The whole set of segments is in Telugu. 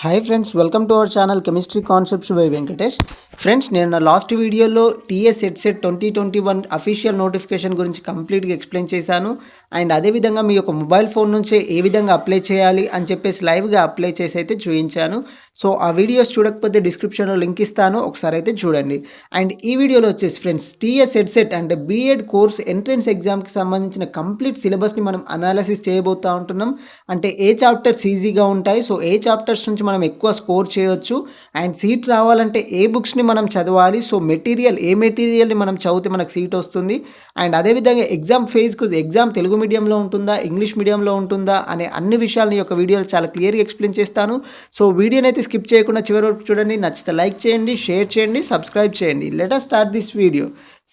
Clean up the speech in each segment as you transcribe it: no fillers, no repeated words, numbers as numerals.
Hi friends, welcome to our channel chemistry concepts by Venkatesh. Friends, నేను నా లాస్ట్ వీడియోలో టీఎస్ సెట్ 2021 అఫీషియల్ నోటిఫికేషన్ గురించి కంప్లీట్గా ఎక్స్ప్లెయిన్ చేశాను. అండ్ అదేవిధంగా మీ యొక్క మొబైల్ ఫోన్ నుంచే ఏ విధంగా అప్లై చేయాలి అని చెప్పేసి లైవ్గా అప్లై చేసి అయితే చూపించాను. సో ఆ వీడియోస్ చూడకపోతే డిస్క్రిప్షన్లో లింక్ ఇస్తాను, ఒకసారి అయితే చూడండి. అండ్ ఈ వీడియోలో వచ్చేసి ఫ్రెండ్స్, టీఎస్ సెట్ అంటే బీఎడ్ కోర్స్ ఎంట్రన్స్ ఎగ్జామ్కి సంబంధించిన కంప్లీట్ సిలబస్ని మనం అనాలిసిస్ చేయబోతూ ఉంటున్నాం. అంటే ఏ చాప్టర్స్ ఈజీగా ఉంటాయి, సో ఏ చాప్టర్స్ నుంచి మనం ఎక్కువ స్కోర్ చేయవచ్చు, అండ్ సీట్ రావాలంటే ఏ బుక్స్ని మనం చదవాలి, సో ఏ మెటీరియల్ని మనం చదివితే మనకు సీట్ వస్తుంది. అండ్ అదేవిధంగా ఎగ్జామ్ తెలుగు మీడియంలో ఉంటుందా, ఇంగ్లీష్ మీడియంలో ఉంటుందా అనే అన్ని విషయాలని యొక్క వీడియోలో చాలా క్లియర్గా ఎక్స్ప్లెయిన్ చేస్తాను. సో వీడియోని అయితే స్కిప్ చేయకుండా చివరి వరకు చూడండి. నచ్చితే లైక్ చేయండి, షేర్ చేయండి, సబ్స్క్రైబ్ చేయండి. Let us start this video.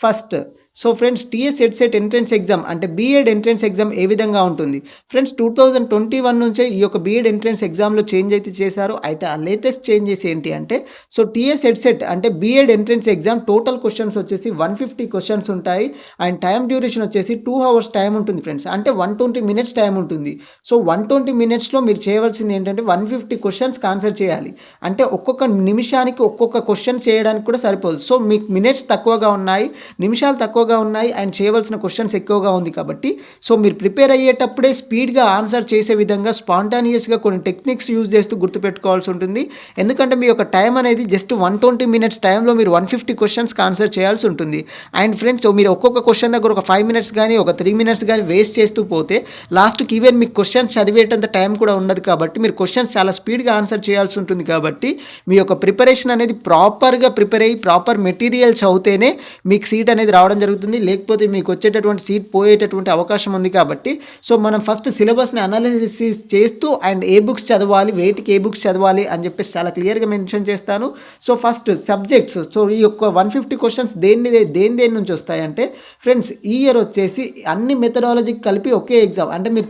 First, so friends, TS set entrance exam అంటే బీఎడ్ ఎంట్రన్స్ ఎగ్జామ్ ఏ విధంగా ఉంటుంది ఫ్రెండ్స్? 2021 నుంచే ఈ యొక్క బీఎడ్ ఎంట్రన్స్ ఎగ్జామ్లో చేంజ్ అయితే చేశారు. అయితే ఆ లేటెస్ట్ చేంజెస్ ఏంటి అంటే, సో టీఎస్ సెట్ అంటే BEd entrance exam total questions వచ్చేసి 150 క్వశ్చన్స్ ఉంటాయి. అండ్ టైం డ్యూరేషన్ వచ్చేసి 2 hours టైం ఉంటుంది ఫ్రెండ్స్, అంటే 120 minutes టైం ఉంటుంది. సో 120 minutesలో మీరు చేయవలసింది ఏంటంటే 150 క్వశ్చన్స్కి ఆన్సర్ చేయాలి. అంటే ఒక్కొక్క నిమిషానికి ఒక్కొక్క క్వశ్చన్ చేయడానికి కూడా సరిపోదు. సో మీకు మినిట్స్ తక్కువగా ఉన్నాయి, నిమిషాలు తక్కువగా ఉన్నాయి, అండ్ చేయవలసిన క్వశ్చన్స్ ఎక్కువగా ఉంది. కాబట్టి సో మీరు ప్రిపేర్ అయ్యేటప్పుడే స్పీడ్గా ఆన్సర్ చేసే విధంగా స్పాంటానియస్గా కొన్ని టెక్నిక్స్ యూజ్ చేస్తూ గుర్తుపెట్టుకోవాల్సి ఉంటుంది. ఎందుకంటే మీ యొక్క టైం అనేది జస్ట్ 120 minutes టైంలో మీరు 150 క్వశ్చన్స్కి ఆన్సర్ చేయాల్సి ఉంటుంది. అండ్ ఫ్రెండ్స్, మీరు ఒక్కొక్క క్వశ్చన్ దగ్గర ఒక 5 minutes కానీ ఒక 3 minutes కానీ వేస్ట్ చేస్తూ పోతే లాస్ట్కి ఈవెన్ మీకు క్వశ్చన్స్ చదివేటంత టైం కూడా ఉండదు. కాబట్టి మీరు క్వశ్చన్స్ చాలా స్పీడ్గా ఆన్సర్ చేయాల్సి ఉంటుంది. కాబట్టి మీ యొక్క ప్రిపరేషన్ అనేది ప్రాపర్గా ప్రిపేర్ అయ్యి ప్రాపర్ మెటీరియల్ చదివితేనే మీకు సీట్ అనేది రావడం జరుగుతుంది. లేకపోతే మీకు వచ్చేటటువంటి సీట్ పోయేటటువంటి అవకాశం ఉంది. కాబట్టి సో మనం ఫస్ట్ సిలబస్ని అనాలిసిస్ చేస్తూ అండ్ ఏ బుక్స్ చదవాలి, వేటికి ఏ బుక్స్ చదవాలి అని చెప్పేసి చాలా క్లియర్గా మెన్షన్ చేస్తాను. So first subjects. సో ఈ యొక్క 150 క్వశ్చన్స్ దేని నుంచి వస్తాయంటే ఫ్రెండ్స్, ఈ ఇయర్ వచ్చేసి అన్ని మెథడాలజీకి కలిపి ఒకే ఎగ్జామ్. అంటే మీరు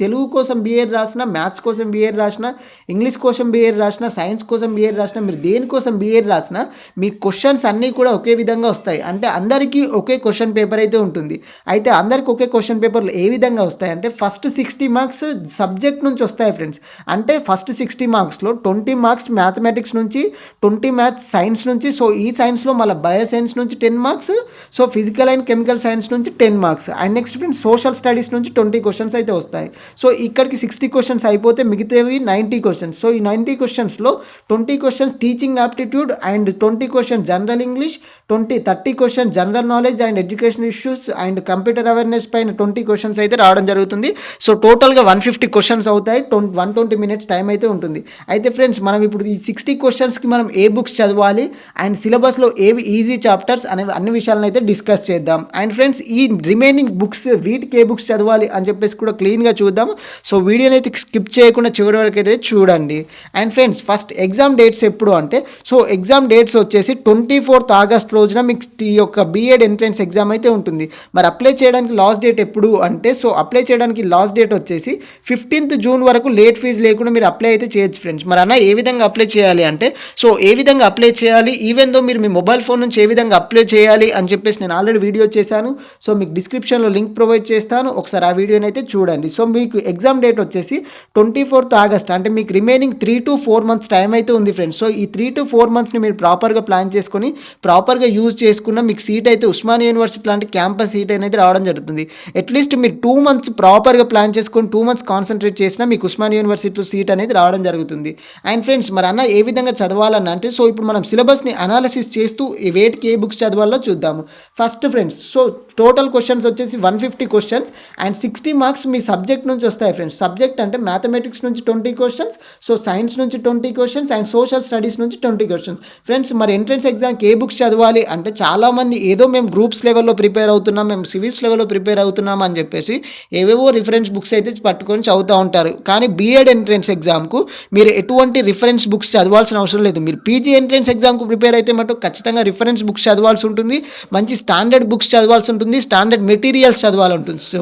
తెలుగు కోసం బీఎడ్ రాసిన, మ్యాథ్స్ కోసం బీఎడ్ రాసిన, ఇంగ్లీష్ కోసం బీఎడ్ రాసిన, సైన్స్ కోసం బీఎడ్ రాసిన, మీరు దేనికోసం బీఎడ్ రాసిన మీ క్వశ్చన్స్ అన్నీ కూడా ఒకే విధంగా వస్తాయి. అంటే అందరికీ ఒకే క్వశ్చన్ పేపర్ అయితే ఉంటుంది. అయితే అందరికి ఒకే క్వశ్చన్ పేపర్లు ఏ విధంగా వస్తాయంటే, ఫస్ట్ 60 మార్క్స్ సబ్జెక్ట్ నుంచి వస్తాయి ఫ్రెండ్స్. అంటే ఫస్ట్ 60 మార్క్స్లో 20 మార్క్స్ మ్యాథమెటిక్స్ నుంచి, 20 మ్యాథ్స్ సైన్స్ నుంచి, సో ఈ సైన్స్లో మళ్ళీ బయో సైన్స్ నుంచి 10 marks, so physical and chemical science నుంచి 10 marks, and next friends social studies నుంచి 20 క్వశ్చన్స్ అయితే వస్తాయి. సో ఇక్కడికి 60 క్వశ్చన్స్ అయిపోతే మిగతావి 90 క్వశ్చన్స్. సో ఈ 90 క్వశ్చన్స్లో 20 questions teaching aptitude, and 20 questions general English, 30 questions general knowledge and education issues and computer awareness పైన 20 క్వశ్చన్స్ అయితే రావడం జరుగుతుంది. సో టోటల్గా 150 క్వశ్చన్స్ అవుతాయి. 120 minutes టైం అయితే ఉంటుంది. అయితే ఫ్రెండ్స్, మనం ఇప్పుడు ఈ 60 క్వశ్చన్స్కి మనం ఏ బుక్స్ చదవాలి అండ్ సిలబస్లో ఏవి ఈజీ చాప్టర్స్ అనే అన్ని విషయాలను అయితే డిస్కస్ చేద్దాం. అండ్ ఫ్రెండ్స్, ఈ రిమైనింగ్ బుక్స్ వీటికి ఏ బుక్స్ చదవాలి అని చెప్పేసి కూడా క్లీన్గా చూద్దాం. సో వీడియోని అయితే స్కిప్ చేయకుండా చివరి వరకు అయితే చూడండి. And friends, first exam dates ఎప్పుడు అంటే, సో ఎగ్జామ్ డేట్స్ వచ్చేసి 24th August రోజున మీకు ఈ యొక్క బీఎడ్ ఎంట్రన్స్ ఎగ్జామ్ అయితే ఉంటుంది. మరి అప్లై చేయడానికి లాస్ట్ డేట్ ఎప్పుడు అంటే, సో అప్లై చేయడానికి లాస్ట్ డేట్ వచ్చేసి 15th June వరకు లేట్ ఫీజు లేకుండా మీరు అప్లై అయితే చేయొచ్చు ఫ్రెండ్స్. మరి అన్న ఏ విధంగా అప్లై చేయాలి అంటే, సో ఏ విధంగా అప్లై చేయాలి, ఈవెన్ దో మీరు మీ మొబైల్ ఫోన్ నుంచి ఏ విధంగా అప్లై చేయాలి అని చెప్పేసి నేను ఆల్రెడీ వీడియో చేశాను. సో మీకు డిస్క్రిప్షన్లో లింక్ ప్రొవైడ్ చేస్తాను, ఒకసారి ఆ వీడియోని అయితే చూడండి. సో మీకు ఎగ్జామ్ డేట్ వచ్చేసి 24th August, అంటే మీకు రిమైనింగ్ 3 to 4 months టైం అయితే ఉంది ఫ్రెండ్స్. సో ఈ 3 to 4 monthsని మీరు ప్రాపర్గా ప్లాన్ చేసుకొని ప్రాపర్గా యూజ్ చేసుకున్న మీకు సీట్ అయితే ఉస్మానియా యూనివర్సిటీ లాంటి క్యాంపస్ సీట్ అనేది రావడం జరుగుతుంది. అట్లీస్ట్ మీరు 2 months ప్రాపర్గా ప్లాన్ చేసుకొని 2 months కాన్సన్ట్రేట్ చేసినా మీకు ఉస్మానియా యూనివర్సిటీలో సీట్ అనేది రావడం జరుగుతుంది. అండ్ ఫ్రెండ్స్, మరి అన్న ఏ విధంగా చదవాలన్న అంటే, సో ఇప్పుడు మనం సిలబస్ని అనాలిసిస్ చేస్తూ వేటికి ఏ బుక్స్ చదవాలో చూద్దాము. First friends, so total questions వచ్చేసి 150 questions and 60 marks me subject నుంచి వస్తాయి ఫ్రెండ్స్. సబ్జెక్ట్ అంటే మ్యాథమెటిక్స్ నుంచి 20 క్వశ్చన్స్, సో సైన్స్ నుంచి 20 క్వశ్చన్స్ అండ్ సోషల్ స్టడీస్ నుంచి 20 క్వశ్చన్స్. ఫ్రెండ్స్, మరి ఎంట్రన్స్ ఎగ్జామ్కి ఏ బుక్స్ చదవాలి అంటే, చాలామంది ఏదో మేము గ్రూప్స్ లెవెల్లో ప్రిపేర్ అవుతున్నాం, మేము సివిల్స్ లెవెల్లో ప్రిపేర్ అవుతున్నాం అని చెప్పేసి ఏవేవో రిఫరెన్స్ బుక్స్ అయితే పట్టుకొని చదువుతూ ఉంటారు. కానీ బీఎడ్ ఎంట్రన్స్ ఎగ్జామ్కు మీరు ఎటువంటి రిఫరెన్స్ బుక్స్ చదవాల్సిన అవసరం లేదు. మీరు పీజీ ఎంట్రన్స్ ఎగ్జామ్కు ప్రిపేర్ అయితే మటు ఖచ్చితంగా రిఫరెన్స్ బుక్స్ చదవాల్సి ఉంటుంది, మంచి స్టాండర్డ్ బుక్స్ చదవాల్సి ఉంటుంది. ఉంటుంది, స్టాండర్డ్ మెటీరియల్స్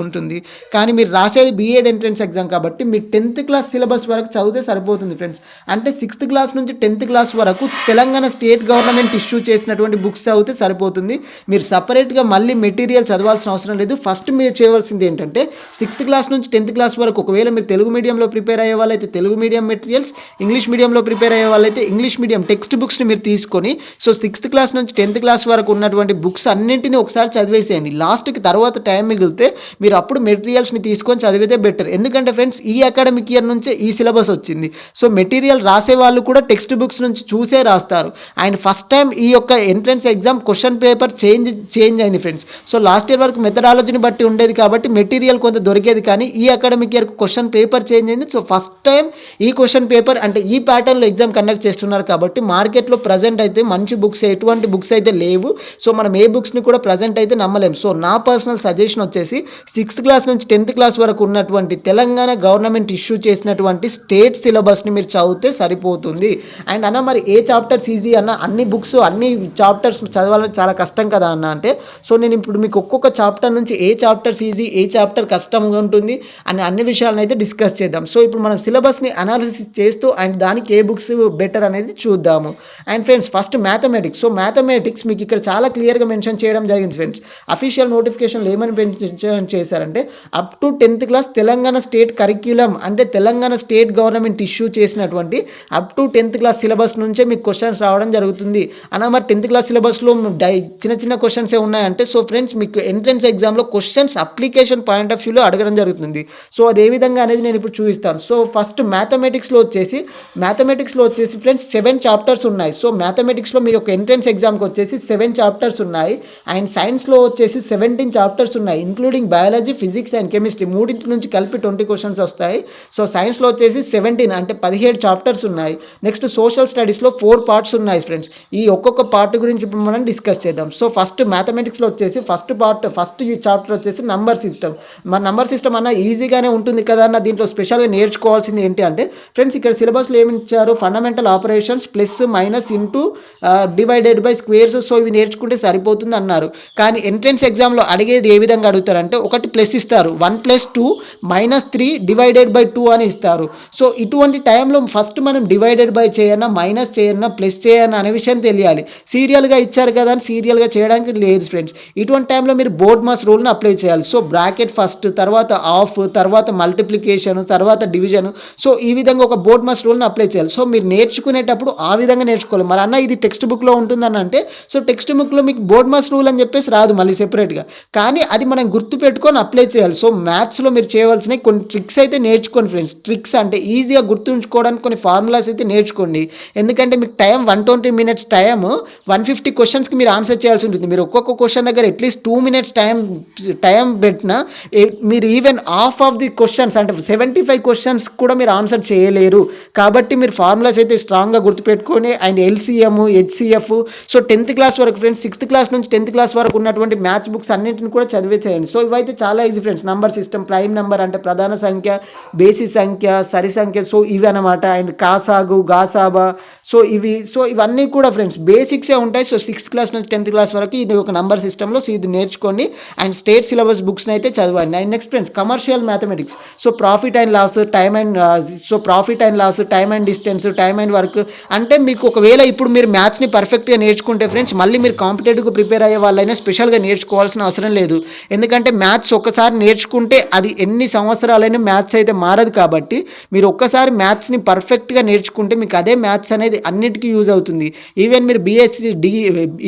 ఉంటుంది. కానీ మీరు రాసేది బీఎడ్ ఎంట్రన్స్ ఎగ్జామ్ కాబట్టి మీరు 10th క్లాస్ సిలబస్ వరకు చదివితే సరిపోతుంది ఫ్రెండ్స్. అంటే 6th క్లాస్ నుంచి 10th క్లాస్ వరకు తెలంగాణ స్టేట్ గవర్నమెంట్ ఇష్యూ చేసినటువంటి బుక్స్ చదివితే సరిపోతుంది. మీరు సపరేట్గా మళ్ళీ మెటీరియల్ చదవాల్సిన అవసరం లేదు. ఫస్ట్ మీరు చేయవలసింది ఏంటంటే 6th క్లాస్ నుంచి 10th క్లాస్ వరకు ఒకవేళ మీరు తెలుగు మీడియంలో ప్రిపేర్ అయ్యే వాళ్ళైతే తెలుగు మీడియం మెటీరియల్స్, ఇంగ్లీష్ మీడియంలో ప్రిపేర్ అయ్యే వాళ్ళైతే ఇంగ్లీష్ మీడియం టెక్స్ట్ బుక్స్ని మీరు తీసుకొని 6th క్లాస్ నుంచి 10th క్లాస్ వరకు ఉన్నటువంటి బుక్స్ అన్నింటినీ ఒకసారి చదివేసేయండి. లాస్ట్కి తర్వాత టైం మిగిలితే మీరు అప్పుడు మెటీరియల్స్ని తీసుకొని చదివితే బెటర్. ఎందుకంటే ఫ్రెండ్స్ ఈ అకాడమిక్ ఇయర్ నుంచే ఈ సిలబస్ వచ్చింది. సో మెటీరియల్ రాసే వాళ్ళు కూడా టెక్స్ట్ బుక్స్ నుంచి చూసే రాస్తారు. అండ్ ఫస్ట్ టైం ఈ యొక్క entrance exam question paper change అయింది ఫ్రెండ్స్. సో లాస్ట్ ఇయర్ వరకు మెథడాలజీని బట్టి ఉండేది కాబట్టి మెటీరియల్ కొంత దొరికేది, కానీ ఈ academic year question paper change అయింది. సో ఫస్ట్ టైం ఈ క్వశ్చన్ పేపర్ అంటే ఈ ప్యాటర్న్లో ఎగ్జామ్ కండక్ట్ చేస్తున్నారు కాబట్టి మార్కెట్లో ప్రజెంట్ అయితే మంచి బుక్స్ ఎటువంటి బుక్స్ అయితే లేవు. సో మనం ఏ బుక్స్ని కూడా ప్రజెంట్ అయితే నమ్మలేము. సో నా పర్సనల్ సజెషన్ వచ్చేసి 6th క్లాస్ నుంచి 10th క్లాస్ వరకు ఉన్నటువంటి తెలంగాణ గవర్నమెంట్ ఇష్యూ చేసినటువంటి స్టేట్ సిలబస్ని మీరు చదివితే సరిపోతుంది. అండ్ అన్న మరి ఏ చాప్టర్స్ ఈజీ అన్న, అన్ని బుక్స్ అన్ని చాప్టర్స్ చదవాలని చాలా కష్టం కదా అన్న అంటే, సో నేను ఇప్పుడు మీకు ఒక్కొక్క చాప్టర్ నుంచి ఏ చాప్టర్స్ ఈజీ ఏ చాప్టర్ కష్టంగా ఉంటుంది అని అన్ని విషయాలను అయితే డిస్కస్ చేద్దాం. సో ఇప్పుడు మనం సిలబస్ని అనాలిసిస్ చేస్తూ అండ్ దానికి ఏ బుక్స్ బెటర్ అనేది చూద్దాము. And friends first mathematics. So mathematics మీకు ఇక్కడ చాలా క్లియర్గా మెన్షన్ చేయడం జరిగింది ఫ్రెండ్స్. అఫీషియల్ నోటిఫికేషన్లు ఏమని మెన్షన్ చేశారంటే up to 10th class Telangana state curriculum అంటే తెలంగాణ స్టేట్ గవర్నమెంట్ ఇష్యూ చేసినటువంటి up to 10th class syllabus నుంచే మీకు క్వశ్చన్స్ రావడం జరుగుతుంది అన్న. మరి 10th క్లాస్ సిలబస్లో చిన్న క్వశ్చన్స్ ఉన్నాయంటే, సో ఫ్రెండ్స్ మీకు ఎంట్రన్స్ ఎగ్జామ్లో క్వశ్చన్స్ అప్లికేషన్ పాయింట్ ఆఫ్ వ్యూలో అడగడం జరుగుతుంది. సో అది ఏ విధంగా అనేది నేను ఇప్పుడు చూపిస్తాను. సో ఫస్ట్ మ్యాథమెటిక్స్లో వచ్చేసి ఫ్రెండ్స్ 7 చాప్టర్స్ ఉన్నాయి. సో మ్యాథమెటిక్స్లో మీ యొక్క ఎంట్రన్స్ ఎగ్జామ్కి వచ్చేసి 7 చాప్టర్స్ ఉన్నాయి. అండ్ సైన్స్లో వచ్చేసి 17 చాప్టర్స్ ఉన్నాయి, including biology, physics and chemistry మూడింటి నుంచి కలిపి 20 క్వశ్చన్స్ వస్తాయి. సో సైన్స్లో వచ్చేసి 17 అంటే 17 చాప్టర్స్ ఉన్నాయి. నెక్స్ట్ సోషల్ స్టడీస్లో 4 పార్ట్స్ ఉన్నాయి ఫ్రెండ్స్. ఈ ఒక్కొక్క పార్ట్ గురించి ఇప్పుడు మనం డిస్కస్ చేద్దాం. సో ఫస్ట్ మ్యాథమెటిక్స్లో వచ్చేసి ఫస్ట్ ఈ చాప్టర్ వచ్చేసి నంబర్ సిస్టమ్. మన నంబర్ సిస్టమ్ అన్న ఈజీగానే ఉంటుంది కదా అన్న, దీంట్లో స్పెషల్గా నేర్చుకోవాల్సింది ఏంటి అంటే ఫ్రెండ్స్ ఇక్కడ సిలబస్లో ఏమి ఇచ్చారు, fundamental operations plus minus into divided by squares. So ఇవి నేర్చుకుంటే సరిపోతుంది అన్నారు. కానీ ఎంట్రన్స్ ఎగ్జామ్లో అడిగేది ఏ విధంగా అడుగుతారంటే ఒకటి ప్లస్ ఇస్తారు, 1 + 2 - 3 డివైడెడ్ బై 2 అని ఇస్తారు. సో ఇటువంటి టైంలో ఫస్ట్ మనం డివైడెడ్ బై చేయన్నా, మైనస్ చేయన్నా, ప్లస్ చేయన్నా అనే విషయం తెలియాలి. సీరియల్గా ఇచ్చారు కదా అని సీరియల్గా చేయడానికి లేదు ఫ్రెండ్స్. ఇటువంటి టైంలో మీరు బోర్డ్ మాస్ రూల్ని అప్లై చేయాలి. సో బ్రాకెట్ ఫస్ట్, తర్వాత ఆఫ్, తర్వాత మల్టిప్లికేషన్, తర్వాత డివిజన్. సో ఈ విధంగా ఒక బోర్డ్ మాస్ రూల్ని అప్లై చేయాలి. సో మీరు నేర్చుకునేటప్పుడు ఆ విధంగా నేర్చుకోవాలి. మరి అన్న ఇది టెక్స్ట్ బుక్లో ఉంటుందని అంటే, సో టెక్స్ట్ బుక్లో మీకు బోర్డ్ మాస్ రూల్ అని చెప్పేసి రాదు మళ్ళీ సెపరేట్గా, కానీ అది మనం గుర్తుపెట్టుకొని అప్లై చేయాలి. సో మ్యాథ్స్లో మీరు చేయవలసిన కొన్ని ట్రిక్స్ అయితే నేర్చుకోండి ఫ్రెండ్స్. ట్రిక్స్ అంటే ఈజీగా గుర్తుంచుకోవడానికి కొన్ని ఫార్ములాస్ అయితే నేర్చుకోండి. ఎందుకంటే మీకు టైం 120 minutes టైం 150 క్వశ్చన్స్కి మీరు ఆన్సర్ చేయాల్సి ఉంటుంది. మీరు ఒక్కొక్క క్వశ్చన్ దగ్గర అట్లీస్ట్ 2 minutes టైం పెట్టినా మీరు even half of the questions అంటే 75 క్వశ్చన్స్ కూడా మీరు ఆన్సర్ చేయలేరు. కాబట్టి మీరు ఫార్ములాస్ అయితే స్ట్రాంగ్గా గుర్తుపెట్టుకొని and LCM, HCF. So 10th class వరకు ఫ్రెండ్స్ 6th క్లాస్ నుంచి 10th క్లాస్ వరకు ఉన్నటువంటి మ్యాథ్స్ బుక్స్ అన్నింటిని కూడా చదివేసేయండి. సో ఇవైతే చాలా easy friends. Number system, prime number అంటే ప్రధాన సంఖ్య, బేసి సంఖ్య, సరి సంఖ్య, సో ఇవి అనమాట. అండ్ కాసాగు, గాసాబా, సో ఇవన్నీ కూడా ఫ్రెండ్స్ బేసిక్సే ఉంటాయి. సో 6th క్లాస్ నుంచి 10th క్లాస్ వరకు ఇది ఒక నంబర్ సిస్టంలో సో ఇది నేర్చుకోండి అండ్ స్టేట్ సిలబస్ బుక్స్ని అయితే చదవండి. And next friends commercial mathematics. So profit and loss, time and distance, time and work. అంటే మీకు ఒకవేళ ఇప్పుడు మీరు మ్యాథ్స్ని పర్ఫెక్ట్గా నేర్చుకుంటే ఫ్రెండ్స్ మళ్ళీ మీరు కాంపిటేటివ్గా ప్రిపేర్ అయ్యే వాళ్ళైనా స్పెషల్గా నేర్చుకోవాల్సిన అవసరం లేదు. ఎందుకంటే మ్యాథ్స్ ఒక్కసారి నేర్చుకుంటే అది ఎన్ని సంవత్సరాలైనా మ్యాథ్స్ అయితే మారదు. కాబట్టి మీరు ఒక్కసారి మ్యాథ్స్ని పర్ఫెక్ట్గా నేర్చుకుంటే మీకు అదే మ్యాథ్స్ అనేది అన్నిటికీ యూజ్ అవుతుంది. ఈవెన్ మీరు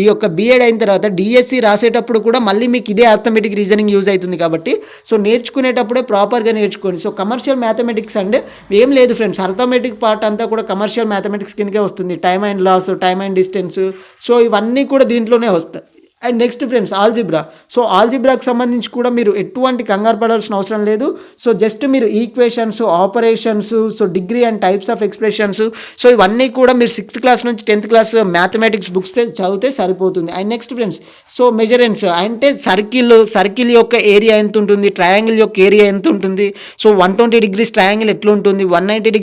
ఈ యొక్క బీఎడ్ అయిన తర్వాత డిఎస్సి రాసేటప్పుడు కూడా మళ్ళీ మీకు ఇదే అర్థమెటిక్ రీజనింగ్ యూజ్ అవుతుంది. కాబట్టి సో నేర్చుకునేటప్పుడే ప్రాపర్గా నేర్చుకోండి. సో కమర్షియల్ మ్యాథమెటిక్స్ అంటే ఏం లేదు ఫ్రెండ్స్, అర్థమెటిక్ పార్ట్ అంతా కూడా కమర్షియల్ మ్యాథమెటిక్స్ కిందకే వస్తుంది. Time and loss, time and distance, so ఇవన్నీ కూడా దీంట్లోనే వస్తాయి. And next friends algebra. So ఆల్జిబ్రాకి సంబంధించి కూడా మీరు ఎటువంటి కంగారు పడాల్సిన అవసరం లేదు. సో జస్ట్ మీరు equations, operations, so degree and types of expressions, so ఇవన్నీ కూడా మీరు 6th క్లాస్ నుంచి 10th క్లాస్ మ్యాథమెటిక్స్ బుక్స్ చదివితే సరిపోతుంది. అండ్ నెక్స్ట్ ఫ్రెండ్స్ సో మెజరెన్స్ అంటే సర్కిల్ యొక్క ఏరియా ఎంత ఉంటుంది, ట్రయాంగిల్ యొక్క ఏరియా ఎంత ఉంటుంది, సో 120 degrees ట్రయాంగిల్ ఎట్లుంటుంది, 180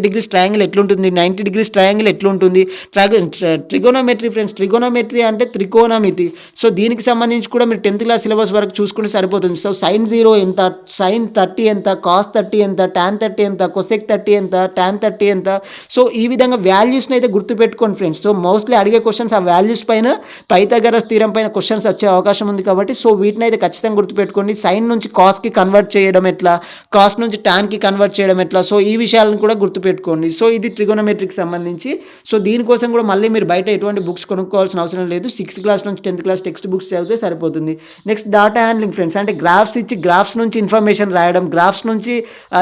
degrees ట్రయాంగిల్ ఎట్లుంటుంది, 90 degrees ట్రయాంగిల్ ఎట్లుంటుంది, ట్రిగోనోమెట్రీ ఫ్రెండ్స్. ట్రిగోనోమెట్రీ అంటే త్రికోణమితి. త్రికోణమితి. సో దీనికి సంబంధించి కూడా మీరు 10th క్లాస్ సిలబస్ వరకు చూసుకుంటే సరిపోతుంది. సో sin 0 ఎంత, sin 30 ఎంత, cos 30 ఎంత, tan 30 ఎంత, cosec 30 ఎంత, tan 30 ఎంత. సో ఈ విధంగా వాల్యూస్ని అయితే గుర్తుపెట్టుకోండి ఫ్రెండ్స్. సో మోస్ట్లీ అడిగే క్వశ్చన్స్ ఆ వాల్యూస్ పైన, పైథాగరస్ థీరం పైన క్వశ్చన్స్ వచ్చే అవకాశం ఉంది కాబట్టి సో వీటిని అయితే ఖచ్చితంగా గుర్తుపెట్టుకోండి. సైన్ నుంచి కాస్కి కన్వర్ట్ చేయడం ఎట్లా, కాస్ నుంచి టాన్కి కన్వర్ట్ చేయడం ఎట్లా, సో ఈ విషయాలను కూడా గుర్తుపెట్టుకోండి. సో ఇది ట్రిగోనోమెట్రీకి సంబంధించి. సో దీనికోసం కూడా మళ్ళీ మీరు బయట ఎటువంటి బుక్స్ కొనుక్కోవాల్సిన అవసరం లేదు. 6th క్లాస్ నుంచి 10th క్లాస్ టెక్స్ట్ బుక్స్ చదివితే సరిపోతుంది. నెక్స్ట్ డాటా హ్యాండ్లింగ్ ఫ్రెండ్స్, అంటే గ్రాఫ్స్ ఇచ్చి గ్రాఫ్స్ నుంచి ఇన్ఫర్మేషన్ రాయడం, గ్రాఫ్స్ నుంచి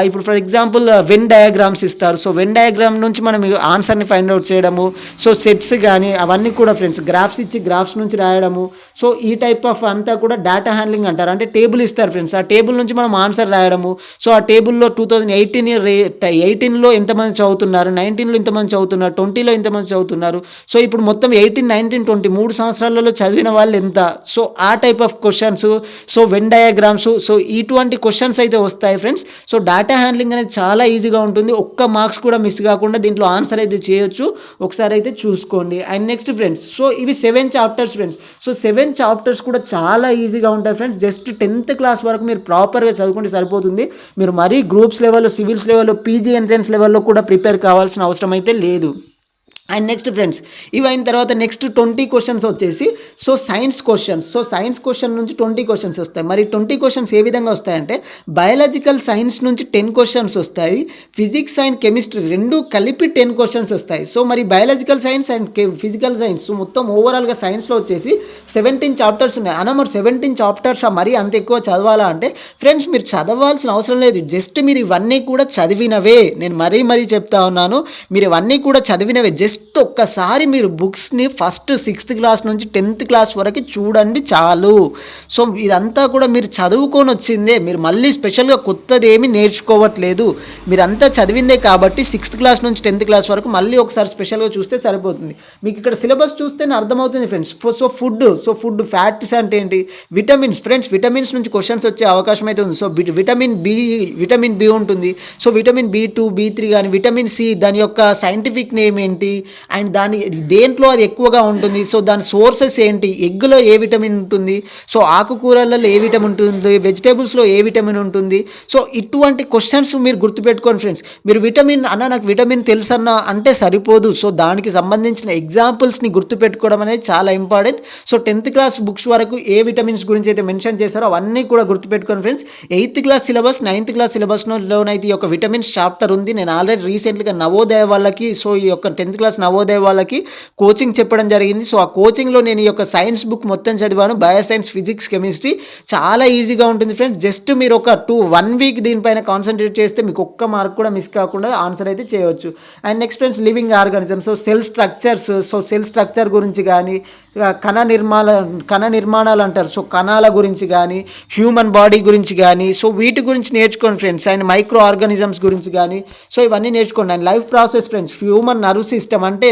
ఇప్పుడు ఫర్ ఎగ్జాంపుల్ వెన్ డయాగ్రామ్స్ ఇస్తారు. సో వెన్ డయాగ్రామ్ నుంచి మనం ఆన్సర్ని ఫైండ్ అవుట్ చేయడము, సో సెట్స్ కానీ అవన్నీ కూడా ఫ్రెండ్స్ గ్రాఫ్స్ ఇచ్చి గ్రాఫ్స్ నుంచి రాయడము. సో ఈ టైప్ ఆఫ్ అంతా కూడా డేటా హ్యాండ్లింగ్ అంటారు. అంటే టేబుల్ ఇస్తారు ఫ్రెండ్స్, ఆ టేబుల్ నుంచి మనం ఆన్సర్ రాయడము. సో ఆ టేబుల్లో 2018లో ఎంతమంది చదువుతున్నారు, 19లో ఎంతమంది చదువుతున్నారు, 20లో ఎంతమంది చదువుతున్నారు, సో ఇప్పుడు మొత్తం 18, 19, 20 3 సంవత్సరాలలో చదివిన వాళ్ళు ఎంత. సో ఆ type of questions, so Venn diagrams, so ఇటువంటి క్వశ్చన్స్ అయితే వస్తాయి ఫ్రెండ్స్. సో డేటా హ్యాండ్లింగ్ అనేది చాలా ఈజీగా ఉంటుంది. ఒక్క మార్క్స్ కూడా మిస్ కాకుండా దీంట్లో ఆన్సర్ అయితే చేయొచ్చు. ఒకసారి అయితే చూసుకోండి. అండ్ నెక్స్ట్ ఫ్రెండ్స్, సో ఇవి 7 చాప్టర్స్ ఫ్రెండ్స్. సో 7 చాప్టర్స్ కూడా చాలా ఈజీగా ఉంటాయి ఫ్రెండ్స్. జస్ట్ 10th క్లాస్ వరకు మీరు ప్రాపర్గా చదువుకుంటే సరిపోతుంది. మీరు మరీ గ్రూప్స్ లెవెల్లో, సివిల్స్ లెవెల్లో, పీజీ ఎంట్రన్స్ లెవెల్లో కూడా ప్రిపేర్ కావాల్సిన అవసరం అయితే లేదు. అండ్ నెక్స్ట్ ఫ్రెండ్స్, ఇవి అయిన తర్వాత నెక్స్ట్ 20 క్వశ్చన్స్ వచ్చేసి so science questions. So science question నుంచి 20 క్వశ్చన్స్ వస్తాయి. మరి 20 క్వశ్చన్స్ ఏ విధంగా వస్తాయంటే బయాలజికల్ సైన్స్ నుంచి 10 క్వశ్చన్స్ వస్తాయి, ఫిజిక్స్ అండ్ కెమిస్ట్రీ రెండు కలిపి 10 క్వశ్చన్స్ వస్తాయి. సో మరి biological science and physical science, so మొత్తం ఓవరాల్గా సైన్స్లో వచ్చేసి 17 చాప్టర్స్ ఉన్నాయి. అన్న మరి 17 చాప్టర్స్ మరీ అంత ఎక్కువ చదవాలా అంటే ఫ్రెండ్స్ మీరు చదవాల్సిన అవసరం లేదు. జస్ట్ మీరు ఇవన్నీ కూడా చదివినవే. నేను మరీ చెప్తా ఉన్నాను, మీరు ఇవన్నీ కూడా చదివినవే. జస్ట్ ఒక్కసారి మీరు బుక్స్ని ఫస్ట్ 6th క్లాస్ నుంచి 10th క్లాస్ వరకు చూడండి చాలు. సో ఇదంతా కూడా మీరు చదువుకొని వచ్చిందే, మీరు మళ్ళీ స్పెషల్గా కొత్తది ఏమీ నేర్చుకోవట్లేదు. మీరంతా చదివిందే కాబట్టి 6th క్లాస్ నుంచి 10th క్లాస్ వరకు మళ్ళీ ఒకసారి స్పెషల్గా చూస్తే సరిపోతుంది. మీకు ఇక్కడ సిలబస్ చూస్తేనే అర్థమవుతుంది ఫ్రెండ్స్. సో ఫుడ్ ఫ్యాట్స్ అంటే ఏంటి, విటమిన్స్ ఫ్రెండ్స్, విటమిన్స్ నుంచి క్వశ్చన్స్ వచ్చే అవకాశం అయితే ఉంది. సో విటమిన్ బి ఉంటుంది. సో విటమిన్ B2, B3 కానీ విటమిన్ సి దాని యొక్క సైంటిఫిక్ నేమ్ ఏంటి, అండ్ దాని దేంట్లో అది ఎక్కువగా ఉంటుంది, సో దాని సోర్సెస్ ఏంటి, ఎగ్గులో ఏ విటమిన్ ఉంటుంది, సో ఆకుకూరలలో ఏ విటమిన్ ఉంటుంది, వెజిటేబుల్స్లో ఏ విటమిన్ ఉంటుంది. సో ఇటువంటి క్వశ్చన్స్ మీరు గుర్తుపెట్టుకోండి ఫ్రెండ్స్. మీరు విటమిన్ అన్న నాకు విటమిన్ తెలుసన్నా అంటే సరిపోదు. సో దానికి సంబంధించిన ఎగ్జాంపుల్స్ని గుర్తుపెట్టుకోవడం అనేది చాలా important. So 10th class books వరకు ఏ విటమిన్స్ గురించి అయితే మెన్షన్ చేశారో అవన్నీ కూడా గుర్తుపెట్టుకోండి friends. 8th class syllabus, 9th class సిలబస్లోనైతే ఈ యొక్క విటమిన్స్ చాప్టర్ ఉంది. నేను ఆల్రెడీ రీసెంట్గా నవోదయ వాళ్ళకి, సో ఈ యొక్క 10th క్లాస్ నవోదయ వాళ్ళకి కోచింగ్ చెప్పడం జరిగింది. సో ఆ కోచింగ్లో నేను ఈ యొక్క సైన్స్ బుక్ మొత్తం చదివాను, బయో సైన్స్, ఫిజిక్స్, కెమిస్ట్రీ. చాలా ఈజీగా ఉంటుంది ఫ్రెండ్స్. జస్ట్ మీరు ఒక 1 వీక్ దీనిపైన కాన్సన్ట్రేట్ చేస్తే మీకు ఒక్క మార్క్ కూడా మిస్ కాకుండా ఆన్సర్ అయితే చేయవచ్చు. And next friends, living organism, so cell structures, so cell structure గురించి కానీ, కణ నిర్మాణాలు అంటారు, సో కణాల గురించి కానీ, హ్యూమన్ బాడీ గురించి కానీ, సో వీటి గురించి నేర్చుకోండి ఫ్రెండ్స్. అండ్ మైక్రో ఆర్గానిజమ్స్ గురించి కానీ, సో ఇవన్నీ నేర్చుకోండి. And life process friends, human nerve system అంటే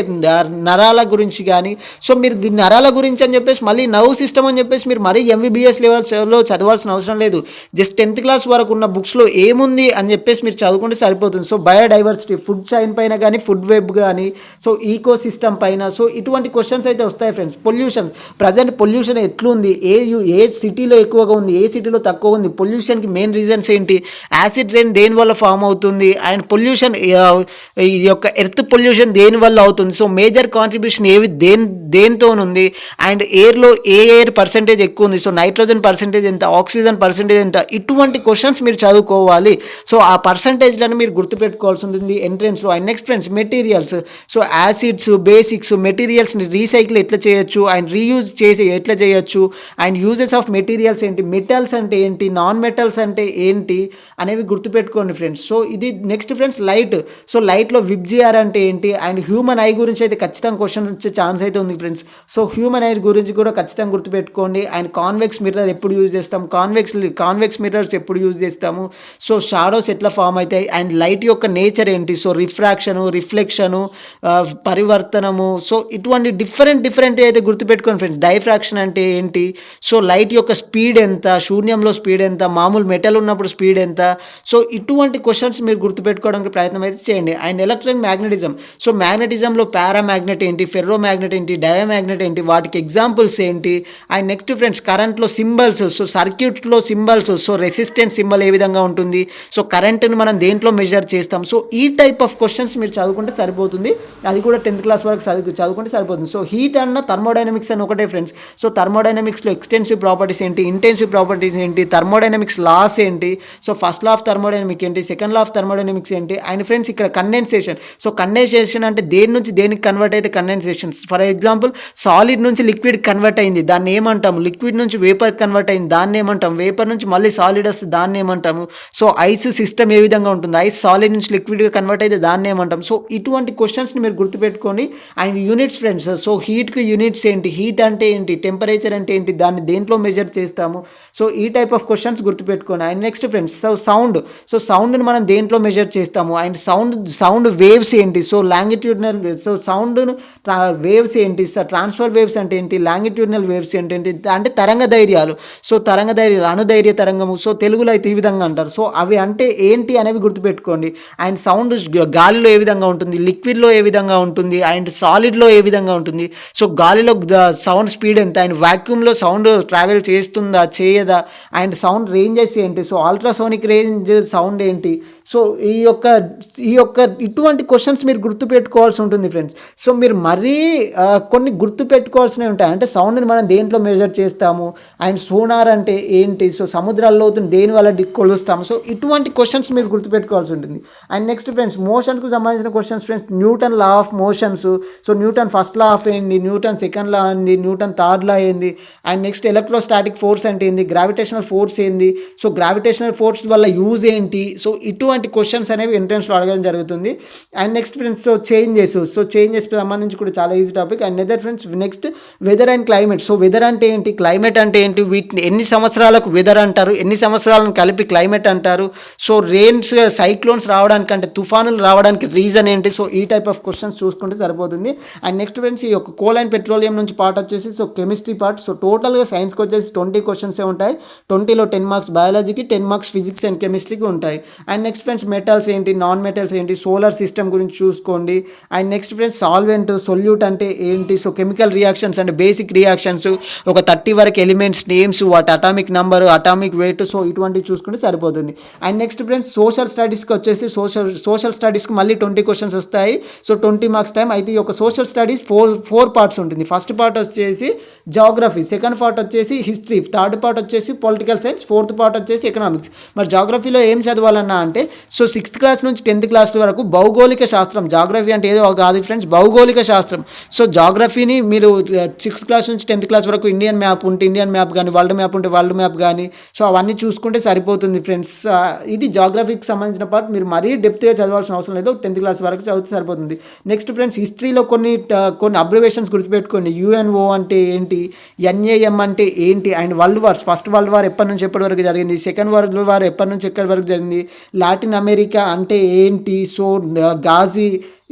నరాల గురించి కానీ, సో మీరు నరాల గురించి అని చెప్పేసి మళ్ళీ నర్వ్ సిస్టమ్ అని చెప్పేసి మీరు మరీ MBBS లెవెల్స్లో చదవాల్సిన అవసరం లేదు. జస్ట్ 10th క్లాస్ వరకు ఉన్న బుక్స్లో ఏముంది అని చెప్పేసి మీరు చదువుకుంటే సరిపోతుంది. సో బయోడైవర్సిటీ, ఫుడ్ చైన్ పైన కానీ, ఫుడ్ వెబ్ కానీ, సో ఈకో సిస్టమ్ పైన, సో ఇటువంటి క్వశ్చన్స్ అయితే వస్తాయి ఫ్రెండ్స్. పొల్యూషన్, ప్రజెంట్ పొల్యూషన్ ఎట్లుంది, ఏ సిటీలో ఎక్కువగా ఉంది, ఏ సిటీలో తక్కువ ఉంది, పొల్యూషన్కి మెయిన్ రీజన్స్ ఏంటి, యాసిడ్ రెయిన్ దేనివల్ల ఫామ్ అవుతుంది, అండ్ పొల్యూషన్ ఈ యొక్క ఎర్త్ పొల్యూషన్ దేనివల్ల అవుతుంది, సో మేజర్ కాంట్రిబ్యూషన్ దేనితో ఉంది, అండ్ ఎయిర్లో ఏ ఎయిర్ పర్సెంటేజ్ ఎక్కువ ఉంది, సో నైట్రోజన్ పర్సెంటేజ్ ఎంత, ఆక్సిజన్ పర్సెంటేజ్ ఎంత, ఇటువంటి క్వశ్చన్స్ మీరు చదువుకోవాలి. సో ఆ పర్సంటేజ్లను మీరు గుర్తుపెట్టుకోవాల్సి ఉంటుంది ఎంట్రెన్స్లో. And next friends, materials, so acids, basics, మెటీరియల్స్ని రీసైకిల్ ఎట్లా చేయొచ్చు, అండ్ రీయూజ్ చేసి ఎట్లా చేయొచ్చు, అండ్ యూజెస్ ఆఫ్ మెటీరియల్స్ ఏంటి, మెటల్స్ అంటే ఏంటి, నాన్ మెటల్స్ అంటే ఏంటి అనేవి గుర్తుపెట్టుకోండి ఫ్రెండ్స్. సో ఇది నెక్స్ట్ ఫ్రెండ్స్, లైట్, సో లైట్లో విబ్జిఆర్ అంటే ఏంటి, అండ్ హ్యూమన్ ఐ గురించి అయితే ఖచ్చితంగా క్వశ్చన్ వచ్చే ఛాన్స్ అయితే ఉంది ఫ్రెండ్స్. సో హ్యూమన్ ఐ గురించి కూడా ఖచ్చితంగా గుర్తుపెట్టుకోండి. అండ్ కాన్వెక్స్ మిర్రర్ ఎప్పుడు యూజ్ చేస్తాం, కాన్వెక్స్ మిర్రర్స్ ఎప్పుడు యూజ్ చేస్తాము, సో షాడోస్ ఎట్లా ఫామ్ అవుతాయి, అండ్ లైట్ యొక్క నేచర్ ఏంటి, సో రిఫ్రాక్షను, రిఫ్లెక్షను, పరివర్తనము, సో ఇటువంటి డిఫరెంట్ అయితే గుర్తుపెట్టుకోండి ఫ్రెండ్స్. డైఫ్రాక్షన్ అంటే ఏంటి, సో లైట్ యొక్క స్పీడ్ ఎంత, శూన్యంలో స్పీడ్ ఎంత, మామూలు మెటల్ ఉన్నప్పుడు స్పీడ్ ఎంత, సో ఇటువంటి క్వశ్చన్స్ మీరు గుర్తుపెట్టుకోవడానికి ప్రయత్నం అయితే చేయండి. అండ్ ఎలక్ట్రో మ్యాగ్నెటిజం, సో మ్యాగ్నెటిజంలో పారామ్యాగ్నెట్ ఏంటి, ఫెర్రో మ్యాగ్నెట్ ఏంటి, డయామ్యాగ్నెట్ ఏంటి, వాటికి ఎగ్జాంపుల్స్ ఏంటి. అండ్ నెక్స్ట్ ఫ్రెండ్స్ కరెంట్లో సింబల్స్, సో సర్క్యూట్లో సింబల్స్, సో రెసిస్టెన్స్ సింబల్ ఏ విధంగా ఉంటుంది, సో కరెంట్ని మనం దేంట్లో మెజర్ చేస్తాం. సో ఈ టైప్ ఆఫ్ క్వశ్చన్స్ మీరు చదువుకుంటే సరిపోతుంది. అది కూడా 10th క్లాస్ వరకు చదువుకుంటే సరిపోతుంది. సో హీట్ అన్న థర్మోడైనమిక్స్ అని ఒకటే ఫ్రెండ్స్. సో థర్మోడైనమిక్స్లో ఎక్స్టెన్సివ్ ప్రాపర్టీస్ ఏంటి, ఇంటెన్సివ్ ప్రాపర్టీస్ ఏంటి, థర్మోడైనమిక్స్ లాస్ ఏంటి, so first law of thermodynamic ఏంటి, సెకండ్ లా ఆఫ్ థర్మోడైనమిక్స్ ఏంటి. అండ్ ఫ్రెండ్స్ ఇక్కడ కండెన్సేషన్, సో కండెన్సేషన్ అంటే దేని నుంచి దేనికి కన్వర్ట్ అయితే కండెన్సేషన్. ఫర్ ఎగ్జాంపుల్ సాలిడ్ నుంచి లిక్విడ్ కన్వర్ట్ అయింది, దాన్ని ఏమంటాము. లిక్విడ్ నుంచి వేపర్ కన్వర్ట్ అయింది, దాన్ని ఏమంటాము. వేపర్ నుంచి మళ్ళీ సాలిడ్ వస్తే దాన్ని ఏమంటాము. సో ఐస్ సిస్టమ్ ఏ విధంగా ఉంటుంది, ఐస్ సాలిడ్ నుంచి లిక్విడ్గా కన్వర్ట్ అయితే దాన్ని ఏమంటాం. సో ఇటువంటి క్వశ్చన్స్ని మీరు గుర్తుపెట్టుకోండి. అండ్ యూనిట్స్ ఫ్రెండ్స్, సో హీట్కి యూనిట్స్ ఏంటి, హీట్ అంటే ఏంటి, టెంపరేచర్ అంటే ఏంటి, దాన్ని దేంట్లో మెజర్ చేస్తాము. సో ఈ టైప్ ఆఫ్ క్వశ్చన్స్ గుర్తుపెట్టుకోండి. అండ్ నెక్స్ట్ ఫ్రెండ్స్, సో సౌండ్ని మనం దేంట్లో మెజర్ చేస్తాము. అండ్ సౌండ్ వేవ్స్ ఏంటి, so longitudinal, so sound waves ఏంటి, సో ట్రాన్స్ఫర్ వేవ్స్ అంటే ఏంటి, లాంగిట్యూడినల్ వేవ్స్ ఏంటి అంటే తరంగ ధైర్యాలు. సో తరంగ ధైర్యాలు, అణుధైర్య తరంగము, సో తెలుగులో అయితే ఈ విధంగా అంటారు. సో అవి అంటే ఏంటి అనేవి గుర్తుపెట్టుకోండి. అండ్ సౌండ్ గాలిలో ఏ విధంగా ఉంటుంది, లిక్విడ్లో ఏ విధంగా ఉంటుంది, అండ్ సాలిడ్లో ఏ విధంగా ఉంటుంది. సో గాలిలో సౌండ్ స్పీడ్ ఎంత, అండ్ వాక్యూమ్లో సౌండ్ ట్రావెల్ చేస్తుందా చేయదా, అండ్ సౌండ్ రేంజెస్ ఏంటి, సో అల్ట్రాసోనిక్ రేంజ్ సౌండ్ ఏంటి. సో ఈ యొక్క ఇటువంటి క్వశ్చన్స్ మీరు గుర్తుపెట్టుకోవాల్సి ఉంటుంది ఫ్రెండ్స్. సో మీరు మరీ కొన్ని గుర్తుపెట్టుకోవాల్సినవి ఉంటాయి. అంటే సౌండ్ని మనం దేంట్లో మెజర్ చేస్తాము, అండ్ సోనార్ అంటే ఏంటి, సో సముద్రాల్లో దేని వల్ల కొలుస్తాము. సో ఇటువంటి క్వశ్చన్స్ మీరు గుర్తుపెట్టుకోవాల్సి ఉంటుంది. అండ్ నెక్స్ట్ ఫ్రెండ్స్ మోషన్కు సంబంధించిన questions friends, Newton law of motions, so Newton first law of ఏంది, న్యూటన్ సెకండ్ లా ఏంది, న్యూటన్ థర్డ్ లా ఏంది, అండ్ నెక్స్ట్ ఎలక్ట్రోస్టాటిక్ ఫోర్స్ అంటే ఏంది, గ్రావిటేషనల్ ఫోర్స్ ఏంది, సో గ్రావిటేషనల్ ఫోర్స్ వల్ల యూజ్ ఏంటి. సో ఇటువంటి క్వశ్చన్స్ అనేవి ఎంట్రన్స్లో అడగడం జరుగుతుంది. And next friends, so changes సంబంధించి కూడా చాలా easy topic. And neither friends next weather and climate. So weather అంటే ఏంటి, క్లైమేట్ అంటే ఏంటి, వీటిని ఎన్ని సంవత్సరాలకు వెదర్ అంటారు, ఎన్ని సంవత్సరాలను కలిపి క్లైమేట్ అంటారు. సో రెయిన్స్, సైక్లోన్స్ రావడానికి అంటే తుఫానులు రావడానికి రీజన్ ఏంటి. సో ఈ టైప్ ఆఫ్ క్వశ్చన్స్ చూసుకుంటే సరిపోతుంది. అండ్ నెక్స్ట్ ఫ్రెండ్స్ ఈ యొక్క కోల్ అండ్ పెట్రోలియం నుంచి పార్ట్ వచ్చేసి సో కెమిస్ట్రీ పార్ట్. సో టోటల్గా సైన్స్కి వచ్చేసి 20 క్వశ్చన్సే ఉంటాయి. 20లో 10 మార్క్స్ బయాలజీకి, 10 మార్క్స్ ఫిజిక్స్ అండ్ కెమిస్ట్రీకి ఉంటాయి. అండ్ నెక్స్ట్ ఫ్రెండ్స్ మెటల్స్ ఏంటి, నాన్ మెటల్స్ ఏంటి, సోలార్ సిస్టమ్ గురించి చూసుకోండి. And next friends solvent, solute అంటే ఏంటి, సో కెమికల్ రియాక్షన్స్ అంటే బేసిక్ రియాక్షన్స్, ఒక 30 వరకు ఎలిమెంట్స్ నేమ్స్, వాటి atomic number, atomic weight, so ఇటువంటివి చూసుకుంటే సరిపోతుంది. అండ్ నెక్స్ట్ ఫ్రెండ్స్ సోషల్ స్టడీస్కి వచ్చేసి సోషల్ స్టడీస్కి మళ్ళీ 20 క్వశ్చన్స్ వస్తాయి. సో 20 మార్క్స్ టైం అయితే. ఈ యొక్క సోషల్ స్టడీస్ ఫోర్ పార్ట్స్ ఉంటుంది. ఫస్ట్ పార్ట్ వచ్చేసి జాగ్రఫీ, సెకండ్ పార్ట్ వచ్చేసి హిస్టరీ, థర్డ్ పార్ట్ వచ్చేసి పొలిటికల్ సైన్స్, ఫోర్త్ పార్ట్ వచ్చేసి ఎకనామిక్స్. మరి జాగ్రఫీలో ఏం చదవాలన్నా అంటే సో 6th క్లాస్ నుంచి 10th క్లాస్ వరకు భౌగోళిక శాస్త్రం, జాగ్రఫీ అంటే ఏదో కాదు ఫ్రెండ్స్, భౌగోళిక శాస్త్రం. సో జాగ్రఫీని మీరు 6th క్లాస్ నుంచి 10th క్లాస్ వరకు ఇండియన్ మ్యాప్ ఉంటే ఇండియన్ మ్యాప్ కానీ, వరల్డ్ మ్యాప్ ఉంటే వరల్డ్ మ్యాప్ కానీ, సో అవన్నీ చూసుకుంటే సరిపోతుంది ఫ్రెండ్స్. ఇది జాగ్రఫీకి సంబంధించిన పార్ట్. మీరు మరీ డెప్త్గా చదవాల్సిన అవసరం లేదు, 10th క్లాస్ వరకు చదివితే సరిపోతుంది. నెక్స్ట్ ఫ్రెండ్స్ హిస్టరీలో కొన్ని అబ్రివేషన్స్ గుర్తుపెట్టుకోండి. యుఎన్ఓ అంటే ఏంటి, ఎన్ఏఎం అంటే ఏంటి, and world wars, first world war ఎప్పటి నుంచి ఎప్పటి వరకు జరిగింది, సెకండ్ వరల్డ్ వార్ ఎప్పటి నుంచి ఎక్కడి వరకు జరిగింది, లాటిన్ అమెరికా అంటే ఏంటి, సో గాజీ,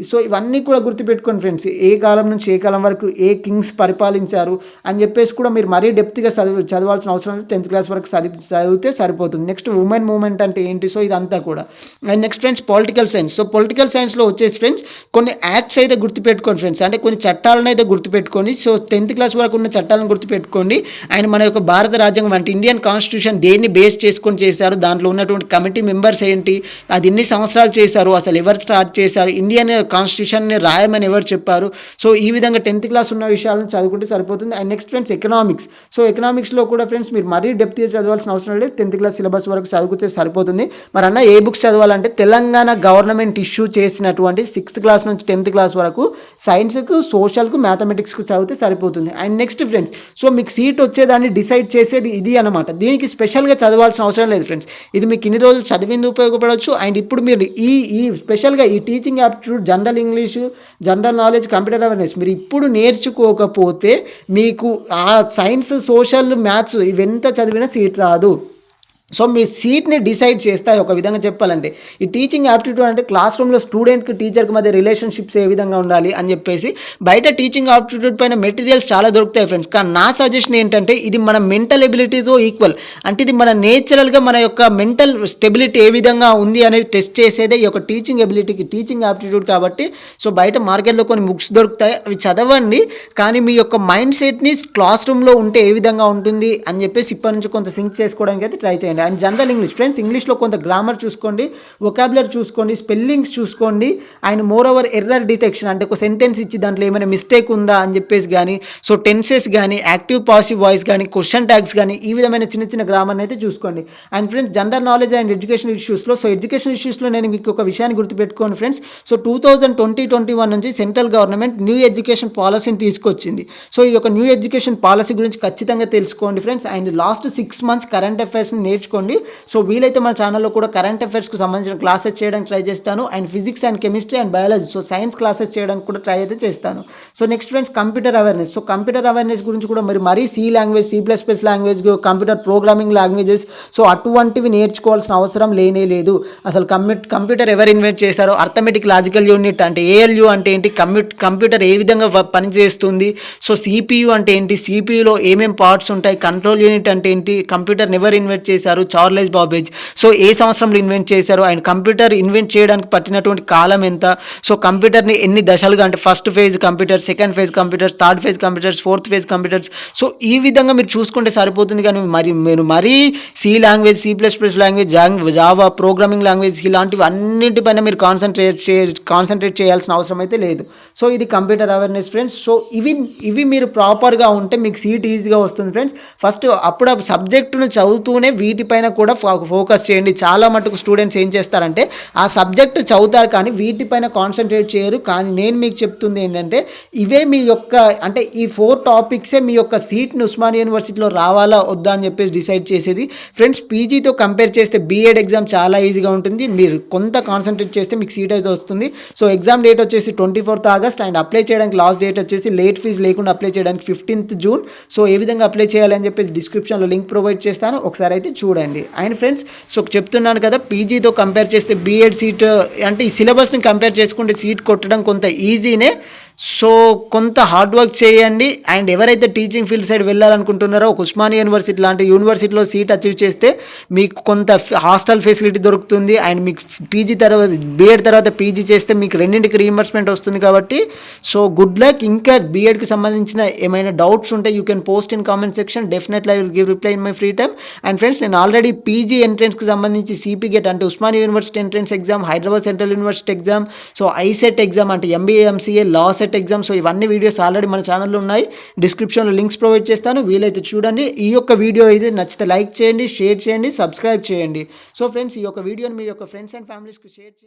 సో ఇవన్నీ కూడా గుర్తుపెట్టుకోండి ఫ్రెండ్స్. ఏ కాలం నుంచి ఏ కాలం వరకు ఏ కింగ్స్ పరిపాలించారు అని చెప్పేసి కూడా మీరు మరీ డెప్త్గా చదవాల్సిన అవసరం లేదు. 10th క్లాస్ వరకు చదివితే సరిపోతుంది. నెక్స్ట్ ఉమెన్ మూవ్మెంట్ అంటే ఏంటి, సో ఇదంతా కూడా. And next friends political science. So political సైన్స్లో వచ్చేసి ఫ్రెండ్స్ కొన్ని యాక్ట్స్ అయితే గుర్తుపెట్టుకోండి ఫ్రెండ్స్, అంటే కొన్ని చట్టాలను అయితే గుర్తుపెట్టుకోండి. సో 10th క్లాస్ వరకు ఉన్న చట్టాలను గుర్తుపెట్టుకోండి. అండ్ మన యొక్క భారత రాజ్యాంగం అంటే ఇండియన్ కాన్స్టిట్యూషన్ దేన్ని బేస్ చేసుకొని చేశారు, దాంట్లో ఉన్నటువంటి కమిటీ మెంబర్స్ ఏంటి, అది ఎన్ని సంవత్సరాలు చేశారు, అసలు ఎవరు స్టార్ట్ చేశారు, ఇండియన్ కాన్స్టిట్యూషన్ని రాయమని ఎవరు చెప్పారు. సో ఈ విధంగా 10th క్లాస్ ఉన్న విషయాలను చదువుకుంటే సరిపోతుంది. And next friends economics. So ఎకనామిక్స్లో కూడా ఫ్రెండ్స్ మీరు మరీ డెప్త్గా చదవాల్సిన అవసరం లేదు, 10th క్లాస్ సిలబస్ వరకు చదివితే సరిపోతుంది. మరి అన్న ఏ బుక్స్ చదవాలంటే తెలంగాణ గవర్నమెంట్ ఇష్యూ చేసినటువంటి 6th క్లాస్ నుంచి 10th క్లాస్ వరకు సైన్స్కు, సోషల్కు, మ్యాథమెటిక్స్కు చదివితే సరిపోతుంది. అండ్ నెక్స్ట్ ఫ్రెండ్స్ సో మీకు సీట్ వచ్చేదాన్ని డిసైడ్ చేసేది ఇది అనమాట. దీనికి స్పెషల్గా చదవాల్సిన అవసరం లేదు ఫ్రెండ్స్. ఇది మీకు ఇన్ని రోజులు చదివింది ఉపయోగపడవచ్చు. అండ్ ఇప్పుడు మీరు ఈ స్పెషల్గా ఈ teaching aptitude, general English, general knowledge, computer awareness మీరు ఇప్పుడు నేర్చుకోకపోతే మీకు ఆ సైన్స్, సోషల్, మ్యాథ్స్ ఇవెంత చదివినా సీట్ రాదు. సో మీ సీట్ని డిసైడ్ చేస్తాయి ఒక విధంగా చెప్పాలంటే. ఈ టీచింగ్ యాప్టిట్యూడ్ అంటే క్లాస్ రూమ్లో స్టూడెంట్కి టీచర్కి మధ్య రిలేషన్షిప్స్ ఏ విధంగా ఉండాలి అని చెప్పేసి బయట టీచింగ్ యాప్టిట్యూడ్ పైన మెటీరియల్స్ చాలా దొరుకుతాయి ఫ్రెండ్స్. కానీ నా సజెషన్ ఏంటంటే ఇది మన మెంటల్ ఎబిలిటీతో ఈక్వల్. అంటే ఇది మన నేచురల్గా మన యొక్క మెంటల్ స్టెబిలిటీ ఏ విధంగా ఉంది అనేది టెస్ట్ చేసేదే ఈ యొక్క టీచింగ్ ఎబిలిటీకి టీచింగ్ యాప్టిట్యూడ్ కాబట్టి. సో బయట మార్కెట్లో కొన్ని బుక్స్ దొరుకుతాయి, అవి చదవండి. కానీ మీ యొక్క మైండ్ సెట్ని క్లాస్ రూమ్లో ఉంటే ఏ విధంగా ఉంటుంది అని చెప్పేసి ఇప్పటి నుంచి కొంత సింక్ చేసుకోవడానికి అయితే ట్రై చేయండి. అండ్ జనరల్ ఇంగ్లీష్ ఫ్రెండ్స్, ఇంగ్లీష్లో కొంత గ్రామర్ చూసుకోండి, వొకాబులరీ చూసుకోండి, స్పెల్లింగ్స్ చూసుకోండి. And more over error detection, అంటే ఒక సెంటెన్స్ ఇచ్చి దాంట్లో ఏమైనా మిస్టేక్ ఉందా అని చెప్పేసి కానీ, సో టెన్సెస్ కానీ, యాక్టివ్ పాసివ్ వాయిస్ కానీ, క్వశ్చన్ ట్యాగ్స్ కానీ, ఈ విధమైన చిన్న చిన్న గ్రామర్ని అయితే చూసుకోండి. And friends general knowledge and education ఇష్యూస్లో, సో ఎడ్యుకేషన్ ఇష్యూస్లో నేను మీకు ఒక విషయాన్ని గుర్తుపెట్టుకోండి ఫ్రెండ్స్. సో 2020-21 నుంచి సెంట్రల్ గవర్నమెంట్ న్యూ ఎడ్యుకేషన్ పాలసీని తీసుకొచ్చింది. సో ఈ యొక్క న్యూ ఎడ్యుకేషన్ పాలసీ గురించి ఖచ్చితంగా తెలుసుకోండి friends. And last 6 months current అఫైర్స్ని నేర్చుకోండి. సో వీలైతే మన ఛానల్లో కూడా కరెంట్ అఫైర్స్కి సంబంధించిన క్లాసెస్ చేయడానికి ట్రై చేస్తాను. And physics and chemistry and biology, so science classes చేయడానికి కూడా ట్రై అయితే చేస్తాను. So next friends computer awareness. So computer awareness గురించి కూడా మరీ C language, C++ language, computer programming languages, so అటువంటివి నేర్చుకోవాల్సిన అవసరం లేనే లేదు. అసలు కంప్యూటర్ ఎవరు ఇన్వెంట్ చేశారో, అర్థమెటిక్ లాజికల్ యూనిట్ అంటే ALU అంటే ఏంటి, కంప్యూటర్ ఏ విధంగా పనిచేస్తుంది, సో CPU అంటే ఏంటి, CPUలో ఏమేం పార్ట్స్ ఉంటాయి, కంట్రోల్ యూనిట్ అంటే ఏంటి, కంప్యూటర్ ఎవరు ఇన్వెంట్ చేశారు, చార్లెస్ బాబేజ్, సో ఏ సంవత్సరంలో ఇన్వెంట్ చేశారు, అండ్ కంప్యూటర్ ఇన్వెంట్ చేయడానికి పట్టినటువంటి కాలం ఎంత, సో కంప్యూటర్ని ఎన్ని దశలుగా అంటే first phase computer, second phase computers, third phase computers, fourth phase computers, so ఈ విధంగా మీరు చూసుకుంటే సరిపోతుంది. కానీ మీరు మరీ C language, C++ language, Java programming language ఇలాంటివి అన్నింటిపైన మీరు కాన్సన్ట్రేట్ చేయాల్సిన అవసరం అయితే లేదు. సో ఇది కంప్యూటర్ అవేర్నెస్ ఫ్రెండ్స్. సో ఇవి మీరు ప్రాపర్గా ఉంటే మీకు సీట్ ఈజీగా వస్తుంది ఫ్రెండ్స్. ఫస్ట్ అప్పుడు సబ్జెక్టును చదువుతూనే వీటిపైన కూడా ఫోకస్ చేయండి. చాలా మటుకు స్టూడెంట్స్ ఏం చేస్తారంటే ఆ సబ్జెక్టు చదువుతారు కానీ వీటిపైన కాన్సన్ట్రేట్ చేయరు. కానీ నేను మీకు చెప్తుంది ఏంటంటే ఇవే మీ యొక్క అంటే ఈ 4 టాపిక్సే మీ యొక్క సీట్ని ఉస్మానియా యూనివర్సిటీలో రావాలా వద్దా అని చెప్పేసి డిసైడ్ చేసేది ఫ్రెండ్స్. పీజీతో కంపేర్ చేస్తే బీఎడ్ ఎగ్జామ్ చాలా ఈజీగా ఉంటుంది. మీరు కొంత కాన్సన్ట్రేట్ చేస్తే మీకు సీట్ అయితే వస్తుంది. సో ఎగ్జామ్ డేట్ వచ్చేసి 24th August అండ్ అప్లై చేయడానికి లాస్ట్ డేట్ వచ్చేసి లేట్ ఫీజు లేకుండా అప్లై చేయడానికి 15th June. సో ఏ విధంగా అప్లై చేయాలని చెప్పేసి డిస్క్రిప్షన్లో లింక్ ప్రొవైడ్ చేస్తాను, ఒకసారి అయితే చూడండి. అండ్ ఫ్రెండ్స్ సో చెప్తున్నాను కదా, పీజీతో కంపేర్ చేస్తే బీఎడ్ సీట్ అంటే ఈ సిలబస్ని కంపేర్ చేసుకుంటే సీట్ కొట్టడం కొంత ఈజీనే. సో కొంత హార్డ్ వర్క్ చేయండి. అండ్ ఎవరైతే టీచింగ్ ఫీల్డ్ సైడ్ వెళ్ళాలనుకుంటున్నారో ఒక ఉస్మానియా యూనివర్సిటీ లాంటి యూనివర్సిటీలో సీట్ అచీవ్ చేస్తే మీకు కొంత హాస్టల్ ఫెసిలిటీ దొరుకుతుంది. అండ్ మీకు పీజీ తర్వాత బీఎడ్ తర్వాత పీజీ చేస్తే మీకు రెండింటికి రీఇంబర్స్మెంట్ వస్తుంది. కాబట్టి సో గుడ్ లక్. ఇంకా బీఎడ్కి సంబంధించిన ఏమైనా డౌట్స్ ఉంటే you can post in comment section. Definitely I will give reply in my free time. And friends నేను ఆల్రెడీ పీజీ ఎంట్రెన్స్కి సంబంధించి CP గేట్ అంటే Osmania university entrance exam, Hyderabad central university exam, so ICET exam అంటే MBA MCA law set exam, so ఇవన్నీ వీడియోస్ ఆల్రెడీ మన ఛానల్లో ఉన్నాయి. డిస్క్రిప్షన్లో లింక్స్ ప్రొవైడ్ చేస్తాను, వీలైతే చూడండి. ఈ యొక్క వీడియో అయితే నచ్చితే లైక్ చేయండి, షేర్ చేయండి, సబ్స్క్రైబ్ చేయండి. సో ఫ్రెండ్స్ ఈ యొక్క వీడియోని మీ యొక్క ఫ్రెండ్స్ అండ్ ఫ్యామిలీస్కి షేర్ చేయండి.